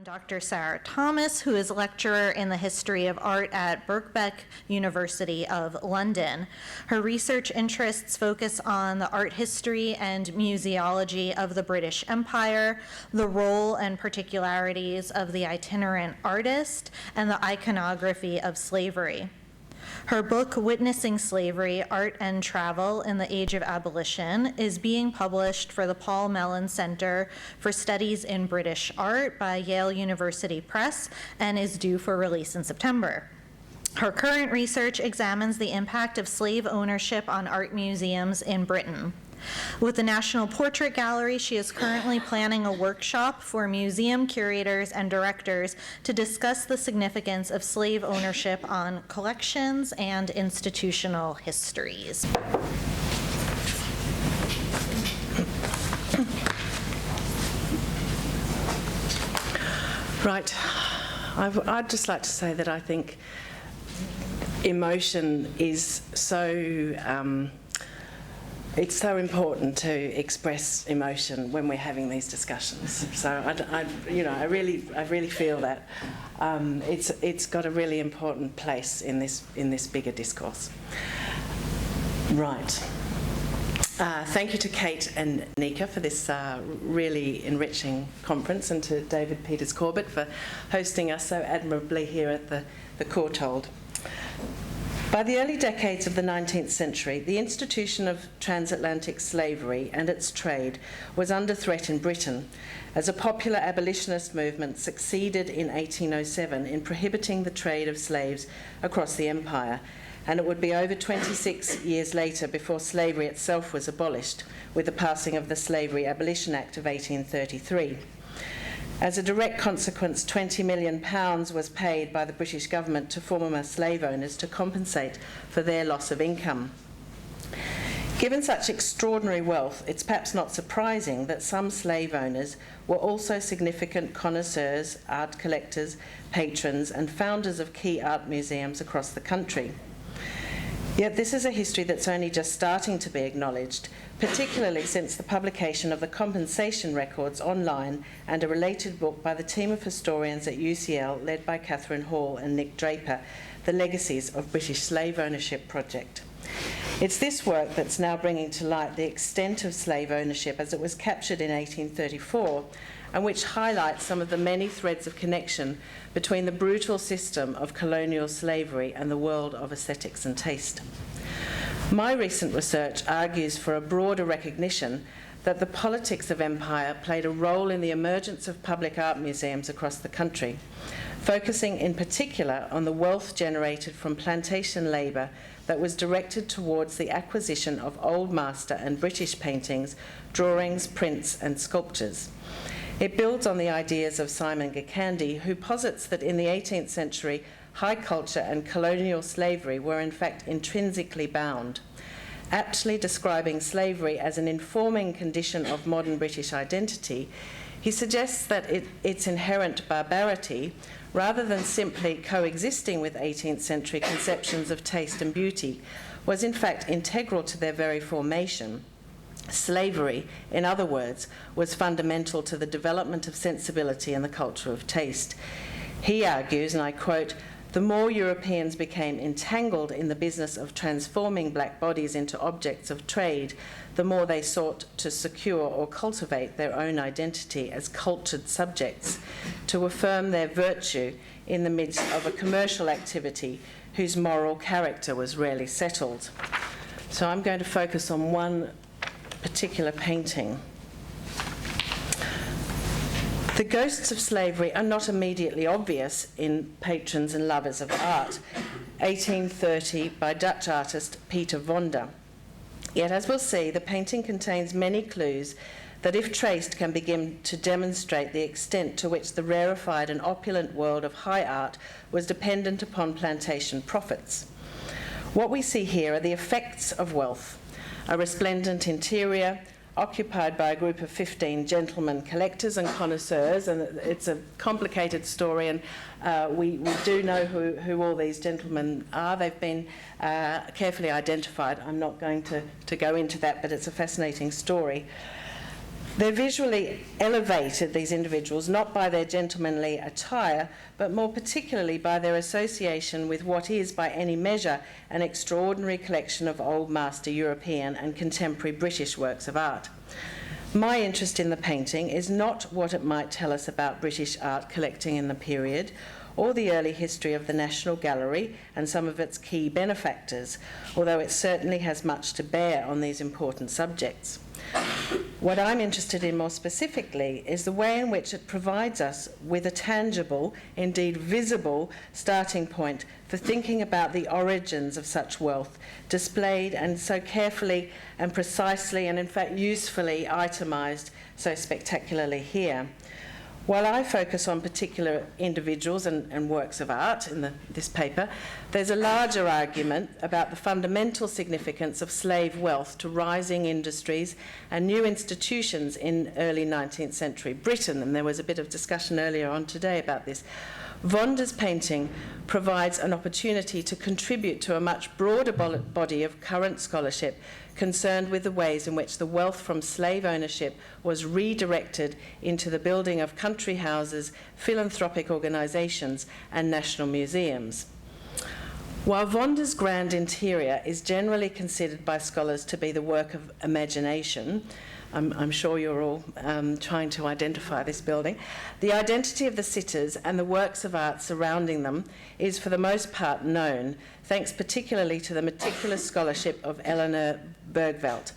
Dr. Sarah Thomas, who is lecturer in the history of art at Birkbeck University of London. Her research interests focus on the art history and museology of the British Empire, the role and particularities of the itinerant artist, and the iconography of slavery. Her book, Witnessing Slavery, Art and Travel in the Age of Abolition, is being published for the Paul Mellon Center for Studies in British Art by Yale University Press and is due for release in September. Her current research examines the impact of slave ownership on art museums in Britain. With the National Portrait Gallery, she is currently planning a workshop for museum curators and directors to discuss the significance of slave ownership on collections and institutional histories. Right. I'd just like to say that I think emotion is so it's so important to express emotion when we're having these discussions. So I really feel that it's got a really important place in this bigger discourse. Right. Thank you to Kate and Nika for this really enriching conference, and to David Peters Corbett for hosting us so admirably here at the Courtauld. By the early decades of the 19th century, the institution of transatlantic slavery and its trade was under threat in Britain, as a popular abolitionist movement succeeded in 1807 in prohibiting the trade of slaves across the empire, and it would be over 26 years later before slavery itself was abolished, with the passing of the Slavery Abolition Act of 1833. As a direct consequence, £20 million was paid by the British government to former slave owners to compensate for their loss of income. Given such extraordinary wealth, it's perhaps not surprising that some slave owners were also significant connoisseurs, art collectors, patrons, and founders of key art museums across the country. Yet this is a history that's only just starting to be acknowledged, particularly since the publication of the compensation records online and a related book by the team of historians at UCL led by Catherine Hall and Nick Draper, The Legacies of British Slave Ownership Project. It's this work that's now bringing to light the extent of slave ownership as it was captured in 1834, and which highlights some of the many threads of connection between the brutal system of colonial slavery and the world of aesthetics and taste. My recent research argues for a broader recognition that the politics of empire played a role in the emergence of public art museums across the country, focusing in particular on the wealth generated from plantation labour that was directed towards the acquisition of Old Master and British paintings, drawings, prints and sculptures. It builds on the ideas of Simon Gikandi, who posits that in the 18th century, high culture and colonial slavery were in fact intrinsically bound. Aptly describing slavery as an informing condition of modern British identity, he suggests that its inherent barbarity, rather than simply coexisting with 18th century conceptions of taste and beauty, was in fact integral to their very formation. Slavery, in other words, was fundamental to the development of sensibility and the culture of taste. He argues, and I quote, "The more Europeans became entangled in the business of transforming black bodies into objects of trade, the more they sought to secure or cultivate their own identity as cultured subjects, to affirm their virtue in the midst of a commercial activity whose moral character was rarely settled." So I'm going to focus on one particular painting. The ghosts of slavery are not immediately obvious in Patrons and Lovers of Art, 1830 by Dutch artist Peter Vonder. Yet, as we'll see, the painting contains many clues that, if traced, can begin to demonstrate the extent to which the rarefied and opulent world of high art was dependent upon plantation profits. What we see here are the effects of wealth: a resplendent interior, occupied by a group of 15 gentlemen collectors and connoisseurs, and it's a complicated story, and we do know who all these gentlemen are. They've been carefully identified. I'm not going to go into that, but it's a fascinating story. They're visually elevated, these individuals, not by their gentlemanly attire, but more particularly by their association with what is, by any measure, an extraordinary collection of old master European and contemporary British works of art. My interest in the painting is not what it might tell us about British art collecting in the period, or the early history of the National Gallery and some of its key benefactors, although it certainly has much to bear on these important subjects. What I'm interested in more specifically is the way in which it provides us with a tangible, indeed visible, starting point for thinking about the origins of such wealth, displayed and so carefully and precisely and in fact usefully itemised so spectacularly here. While I focus on particular individuals and works of art in this paper, there's a larger argument about the fundamental significance of slave wealth to rising industries and new institutions in early 19th century Britain, and there was a bit of discussion earlier on today about this. Vonda's painting provides an opportunity to contribute to a much broader body of current scholarship concerned with the ways in which the wealth from slave ownership was redirected into the building of country houses, philanthropic organisations, and national museums. While Vonda's grand interior is generally considered by scholars to be the work of imagination, I'm sure you're all trying to identify this building, the identity of the sitters and the works of art surrounding them is for the most part known, thanks particularly to the meticulous scholarship of Eleanor Bergveld.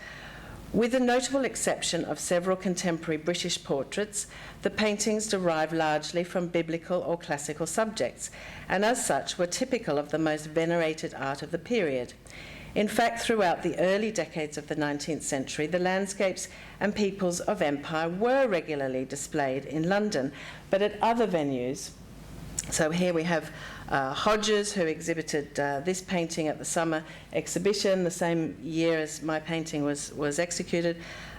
With the notable exception of several contemporary British portraits, the paintings derive largely from biblical or classical subjects, and as such were typical of the most venerated art of the period. In fact, throughout the early decades of the 19th century, the landscapes and peoples of empire were regularly displayed in London, but at other venues. So here we have Hodges, who exhibited this painting at the summer exhibition, the same year as my painting was executed.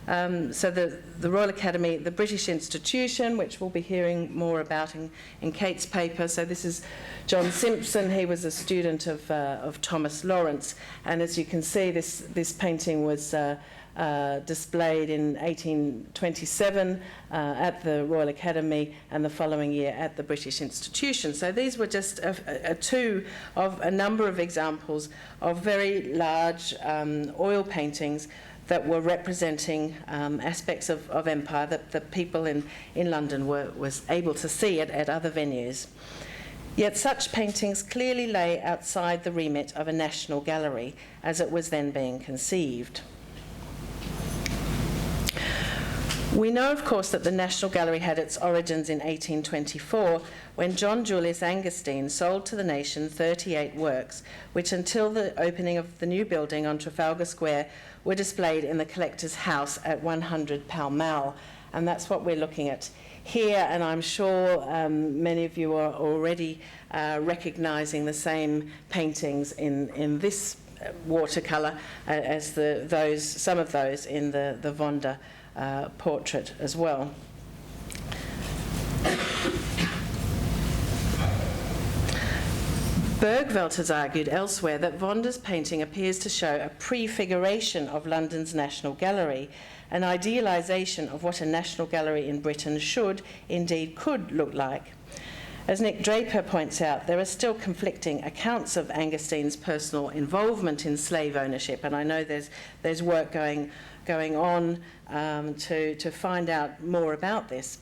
So the Royal Academy, the British Institution, which we'll be hearing more about in Kate's paper. So this is John Simpson. He was a student of Thomas Lawrence, and as you can see, this painting was displayed in 1827 at the Royal Academy, and the following year at the British Institution. So these were just two of a number of examples of very large oil paintings that were representing aspects of empire that the people in London was able to see at other venues. Yet such paintings clearly lay outside the remit of a national gallery as it was then being conceived. We know, of course, that the National Gallery had its origins in 1824, when John Julius Angerstein sold to the nation 38 works, which until the opening of the new building on Trafalgar Square were displayed in the collector's house at 100 Pall Mall. And that's what we're looking at here, and I'm sure many of you are already recognising the same paintings in this watercolour as some of those in the Vonda portrait as well. Bergveld has argued elsewhere that Vonda's painting appears to show a prefiguration of London's National Gallery, an idealisation of what a National Gallery in Britain should, indeed could, look like. As Nick Draper points out, there are still conflicting accounts of Angerstein's personal involvement in slave ownership, and I know there's work going on to find out more about this.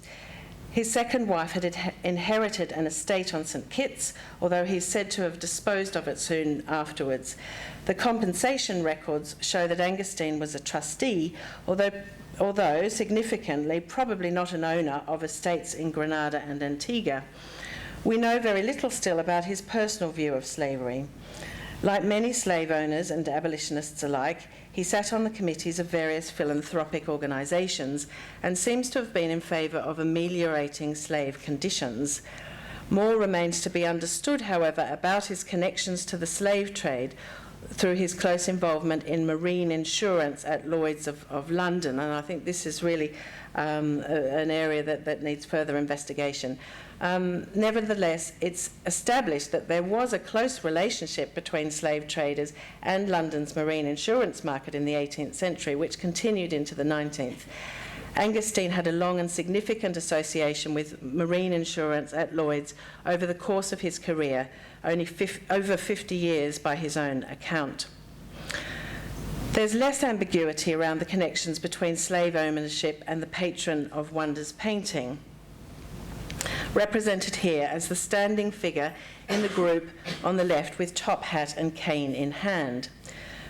His second wife had inherited an estate on St Kitts, although he's said to have disposed of it soon afterwards. The compensation records show that Angerstein was a trustee, although significantly probably not an owner of estates in Grenada and Antigua. We know very little still about his personal view of slavery. Like many slave owners and abolitionists alike, he sat on the committees of various philanthropic organisations and seems to have been in favour of ameliorating slave conditions. More remains to be understood, however, about his connections to the slave trade through his close involvement in marine insurance at Lloyd's of London, and I think this is really an area that needs further investigation. Nevertheless, it's established that there was a close relationship between slave traders and London's marine insurance market in the 18th century, which continued into the 19th. Augustine had a long and significant association with marine insurance at Lloyd's over the course of his career, over 50 years by his own account. There's less ambiguity around the connections between slave ownership and the patron of wonders painting, represented here as the standing figure in the group on the left with top hat and cane in hand.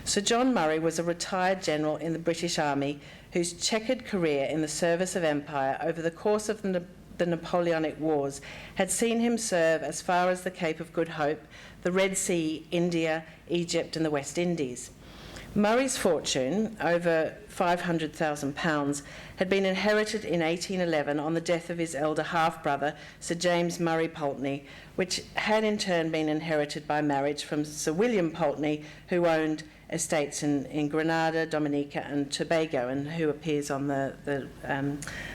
Sir John Murray was a retired general in the British Army whose checkered career in the service of empire over the course of the Napoleonic Wars had seen him serve as far as the Cape of Good Hope, the Red Sea, India, Egypt and the West Indies. Murray's fortune, over £500,000, had been inherited in 1811 on the death of his elder half-brother, Sir James Murray Pulteney, which had in turn been inherited by marriage from Sir William Pulteney, who owned estates in Grenada, Dominica and Tobago, and who appears on the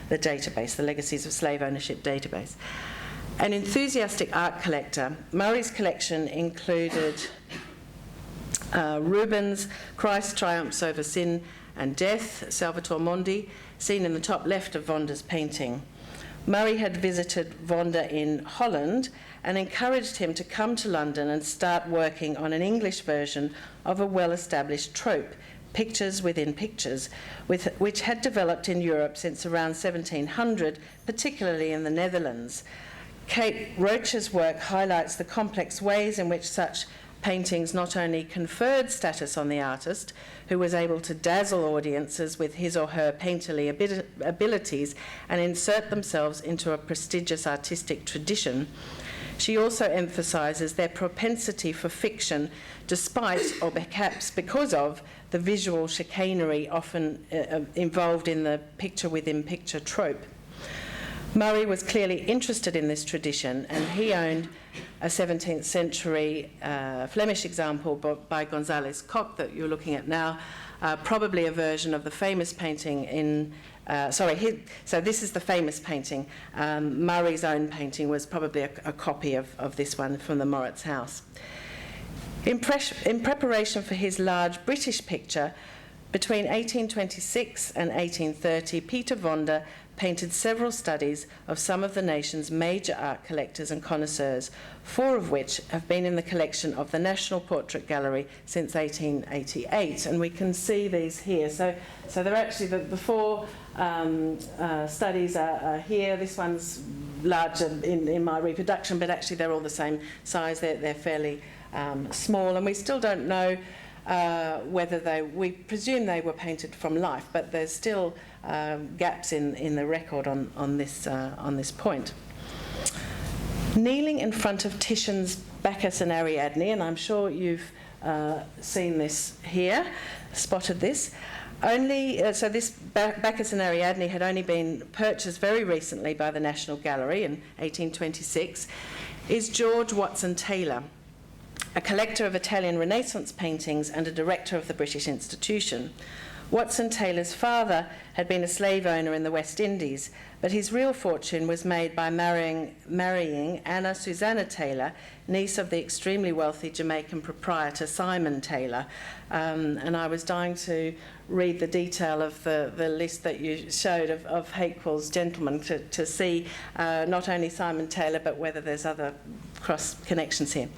database, the Legacies of Slave Ownership database. An enthusiastic art collector, Murray's collection included Rubens' Christ triumphs over sin and death, Salvator Mundi, seen in the top left of Vonda's painting. Murray had visited Vonda in Holland and encouraged him to come to London and start working on an English version of a well-established trope, pictures within pictures, which had developed in Europe since around 1700, particularly in the Netherlands. Kate Roach's work highlights the complex ways in which such paintings not only conferred status on the artist, who was able to dazzle audiences with his or her painterly abilities and insert themselves into a prestigious artistic tradition, she also emphasises their propensity for fiction despite, or perhaps because of, the visual chicanery often involved in the picture-within-picture trope. Murray was clearly interested in this tradition, and he owned a 17th century Flemish example by Gonzalez Koch that you're looking at now, probably a version of the famous painting in, so this is the famous painting. Murray's own painting was probably a copy of this one from the Moritz house. In preparation for his large British picture, between 1826 and 1830, Peter Vonda painted several studies of some of the nation's major art collectors and connoisseurs, 4 of which have been in the collection of the National Portrait Gallery since 1888. And we can see these here. So they're actually, the 4 studies are here. This one's larger in my reproduction, but actually they're all the same size. They're fairly small, and we still don't know whether we presume they were painted from life, but there's still gaps in the record on this point. Kneeling in front of Titian's Bacchus and Ariadne, and I'm sure you've seen this here, spotted this. So this Bacchus and Ariadne had only been purchased very recently by the National Gallery in 1826, is George Watson Taylor, a collector of Italian Renaissance paintings and a director of the British Institution. Watson Taylor's father had been a slave owner in the West Indies, but his real fortune was made by marrying Anna Susanna Taylor, niece of the extremely wealthy Jamaican proprietor Simon Taylor. And I was dying to read the detail of the list that you showed of Hakequel's gentlemen to see not only Simon Taylor, but whether there's other cross connections here.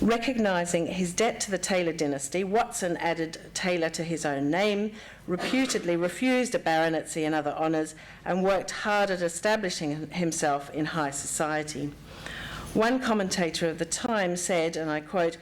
Recognising his debt to the Taylor dynasty, Watson added Taylor to his own name, reputedly refused a baronetcy and other honours, and worked hard at establishing himself in high society. One commentator of the time said, and I quote,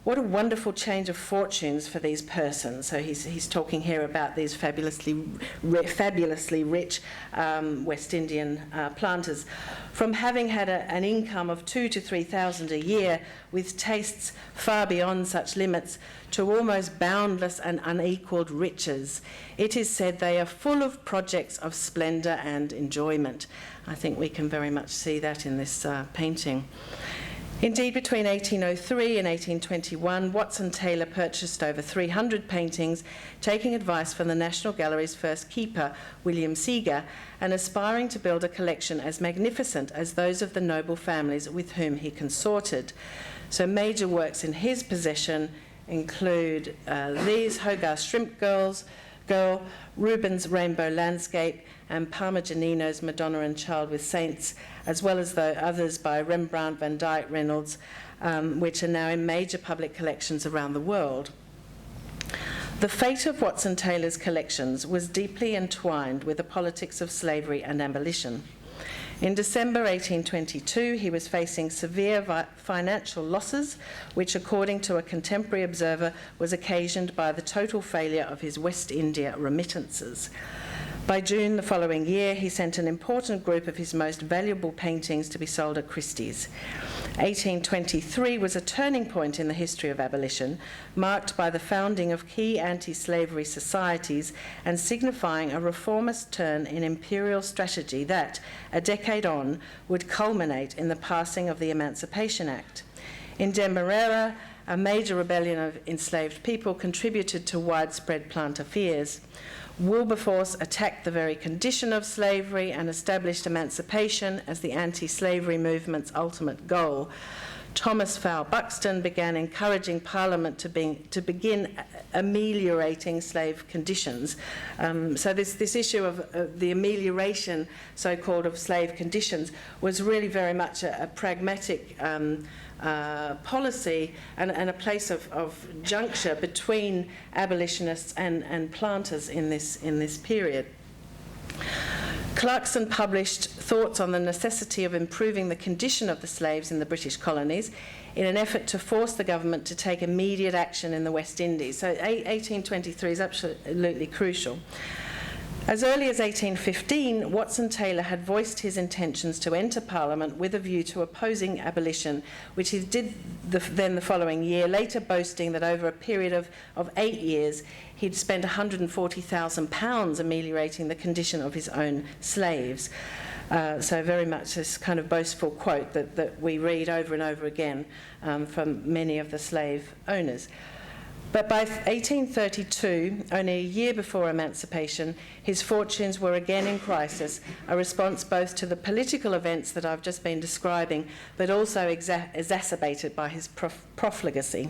"What a wonderful change of fortunes for these persons." So he's talking here about these fabulously rich West Indian planters. From having had an income of 2,000 to 3,000 a year, with tastes far beyond such limits, to almost boundless and unequalled riches. It is said they are full of projects of splendour and enjoyment. I think we can very much see that in this painting. Indeed, between 1803 and 1821, Watson Taylor purchased over 300 paintings, taking advice from the National Gallery's first keeper, William Seeger, and aspiring to build a collection as magnificent as those of the noble families with whom he consorted. So major works in his possession include these Hogarth Shrimp Girls, Girl, Rubens' Rainbow Landscape, and Parmigianino's Madonna and Child with Saints, as well as the others by Rembrandt, Van Dyck, Reynolds, which are now in major public collections around the world. The fate of Watson Taylor's collections was deeply entwined with the politics of slavery and abolition. In December 1822, he was facing severe financial losses, which, according to a contemporary observer, was occasioned by the total failure of his West India remittances. By June the following year, he sent an important group of his most valuable paintings to be sold at Christie's. 1823 was a turning point in the history of abolition, marked by the founding of key anti-slavery societies and signifying a reformist turn in imperial strategy that, a decade on, would culminate in the passing of the Emancipation Act. In Demerara, a major rebellion of enslaved people contributed to widespread planter fears. Wilberforce attacked the very condition of slavery and established emancipation as the anti-slavery movement's ultimate goal. Thomas Fowle Buxton began encouraging Parliament to begin ameliorating slave conditions. So this issue of the amelioration, so-called, of slave conditions was really very much a pragmatic policy and a place of juncture between abolitionists and planters in this period. Clarkson published thoughts on the necessity of improving the condition of the slaves in the British colonies in an effort to force the government to take immediate action in the West Indies. So 1823 is absolutely crucial. As early as 1815, Watson Taylor had voiced his intentions to enter Parliament with a view to opposing abolition, which he did then the following year, later boasting that over a period of 8 years, he'd spent £140,000 ameliorating the condition of his own slaves. So very much this kind of boastful quote that we read over and over again from many of the slave owners. But by 1832, only a year before emancipation, his fortunes were again in crisis, a response both to the political events that I've just been describing, but also exacerbated by his profligacy.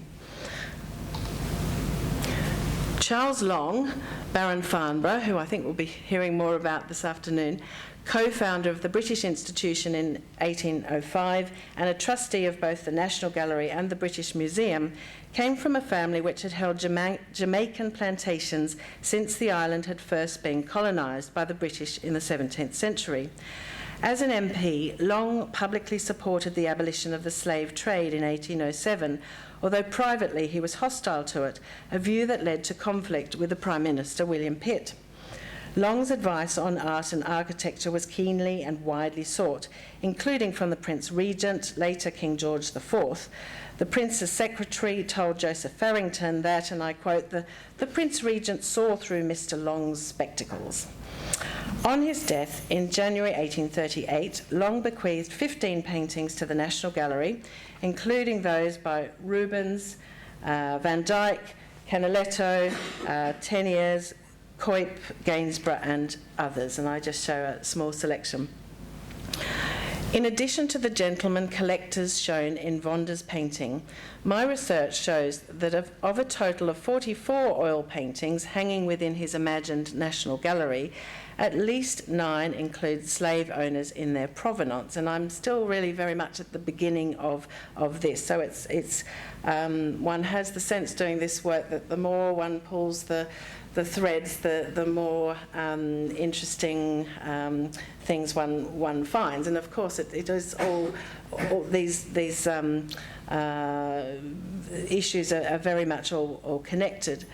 Charles Long, Baron Farnborough, who I think we'll be hearing more about this afternoon, co-founder of the British Institution in 1805 and a trustee of both the National Gallery and the British Museum, came from a family which had held Jamaican plantations since the island had first been colonised by the British in the 17th century. As an MP, Long publicly supported the abolition of the slave trade in 1807, although privately he was hostile to it, a view that led to conflict with the Prime Minister, William Pitt. Long's advice on art and architecture was keenly and widely sought, including from the Prince Regent, later King George IV. The Prince's secretary told Joseph Farrington that, and I quote, the Prince Regent saw through Mr. Long's spectacles. On his death in January 1838, Long bequeathed 15 paintings to the National Gallery, including those by Rubens, Van Dyck, Canaletto, Teniers, Cuyp, Gainsborough and others, and I just show a small selection. In addition to the gentlemen collectors shown in Vonder's painting, my research shows that of a total of 44 oil paintings hanging within his imagined National Gallery, at least 9 include slave owners in their provenance, and I'm still really very much at the beginning of this. So it's one has the sense doing this work that the more one pulls the threads, the more interesting things one finds. And of course, it is all these issues are very much all connected.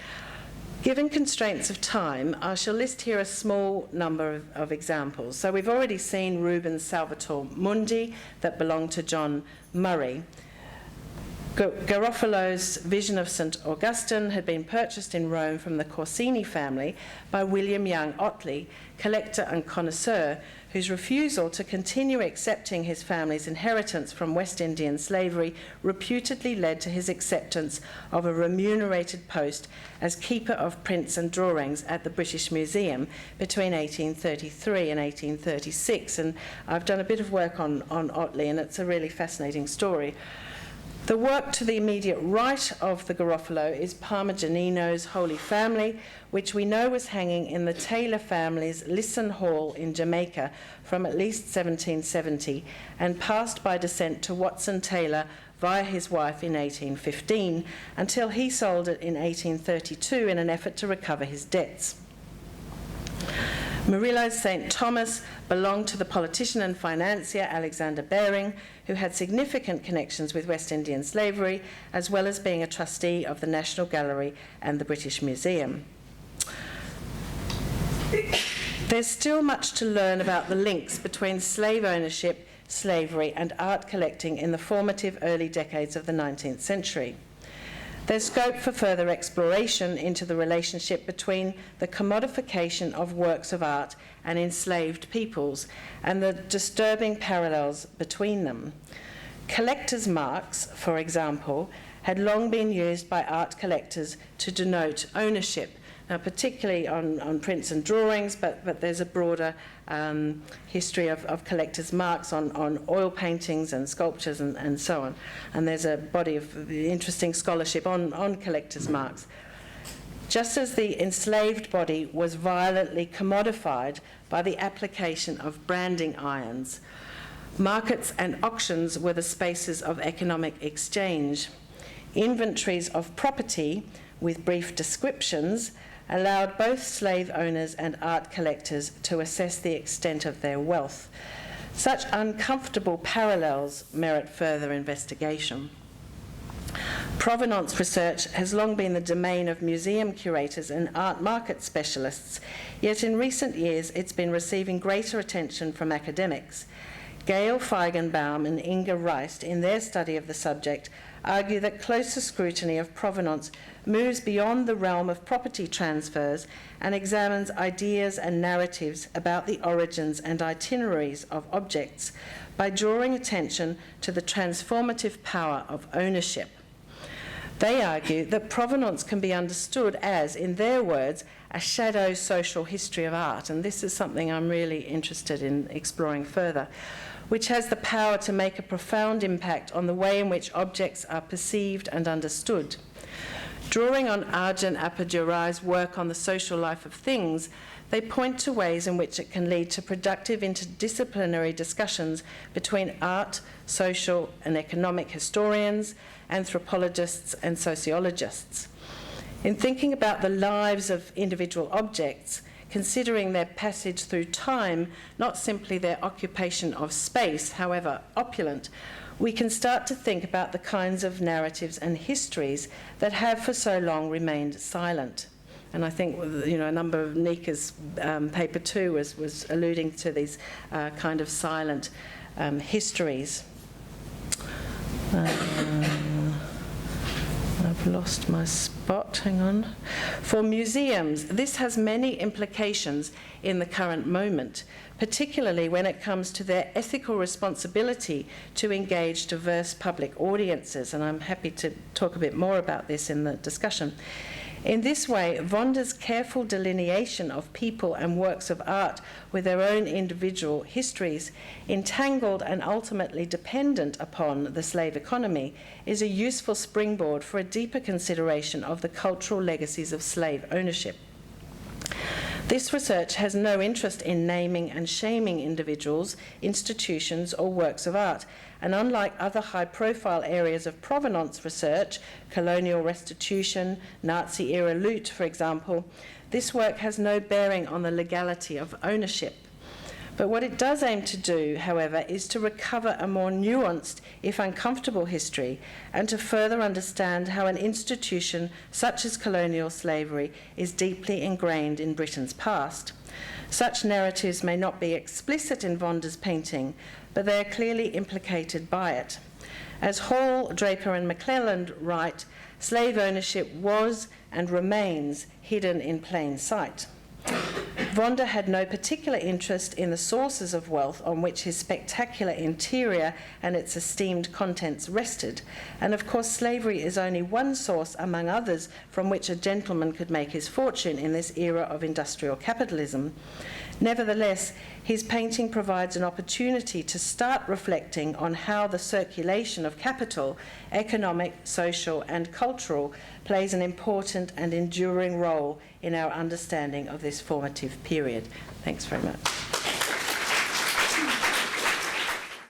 Given constraints of time, I shall list here a small number of examples. So we've already seen Rubens' Salvator Mundi that belonged to John Murray. Garofalo's Vision of St. Augustine had been purchased in Rome from the Corsini family by William Young Otley, collector and connoisseur, whose refusal to continue accepting his family's inheritance from West Indian slavery reputedly led to his acceptance of a remunerated post as keeper of prints and drawings at the British Museum between 1833 and 1836. And I've done a bit of work on Otley, and it's a really fascinating story. The work to the immediate right of the Garofalo is Parmigianino's Holy Family, which we know was hanging in the Taylor family's Lisson Hall in Jamaica from at least 1770 and passed by descent to Watson Taylor via his wife in 1815 until he sold it in 1832 in an effort to recover his debts. Murillo's St. Thomas belonged to the politician and financier Alexander Baring, who had significant connections with West Indian slavery, as well as being a trustee of the National Gallery and the British Museum. There's still much to learn about the links between slave ownership, slavery, and art collecting in the formative early decades of the 19th century. There's scope for further exploration into the relationship between the commodification of works of art and enslaved peoples and the disturbing parallels between them. Collectors' marks, for example, had long been used by art collectors to denote ownership, now particularly on prints and drawings, but there's a broader history of collectors' marks on oil paintings and sculptures and so on. And there's a body of interesting scholarship on collectors' marks. Just as the enslaved body was violently commodified by the application of branding irons, markets and auctions were the spaces of economic exchange. Inventories of property, with brief descriptions, allowed both slave owners and art collectors to assess the extent of their wealth. Such uncomfortable parallels merit further investigation. Provenance research has long been the domain of museum curators and art market specialists, yet in recent years it's been receiving greater attention from academics. Gail Feigenbaum and Inga Reist, in their study of the subject, argue that closer scrutiny of provenance moves beyond the realm of property transfers and examines ideas and narratives about the origins and itineraries of objects by drawing attention to the transformative power of ownership. They argue that provenance can be understood as, in their words, a shadow social history of art, and this is something I'm really interested in exploring further, which has the power to make a profound impact on the way in which objects are perceived and understood. Drawing on Arjun Apogee work on the social life of things, they point to ways in which it can lead to productive interdisciplinary discussions between art, social and economic historians, anthropologists and sociologists. In thinking about the lives of individual objects, considering their passage through time, not simply their occupation of space, however opulent, we can start to think about the kinds of narratives and histories that have for so long remained silent. And I think, a number of Nika's paper too was alluding to these kind of silent histories. I've lost my spot, hang on. For museums, this has many implications in the current moment, particularly when it comes to their ethical responsibility to engage diverse public audiences, and I'm happy to talk a bit more about this in the discussion. In this way, Vonda's careful delineation of people and works of art with their own individual histories, entangled and ultimately dependent upon the slave economy, is a useful springboard for a deeper consideration of the cultural legacies of slave ownership. This research has no interest in naming and shaming individuals, institutions, or works of art, and unlike other high-profile areas of provenance research, colonial restitution, Nazi-era loot, for example, this work has no bearing on the legality of ownership. But what it does aim to do, however, is to recover a more nuanced, if uncomfortable, history, and to further understand how an institution such as colonial slavery is deeply ingrained in Britain's past. Such narratives may not be explicit in Vonda's painting, but they are clearly implicated by it. As Hall, Draper and McClelland write, slave ownership was and remains hidden in plain sight. Vonda had no particular interest in the sources of wealth on which his spectacular interior and its esteemed contents rested, and of course slavery is only one source among others from which a gentleman could make his fortune in this era of industrial capitalism. Nevertheless, his painting provides an opportunity to start reflecting on how the circulation of capital, economic, social, and cultural, plays an important and enduring role in our understanding of this formative period. Thanks very much.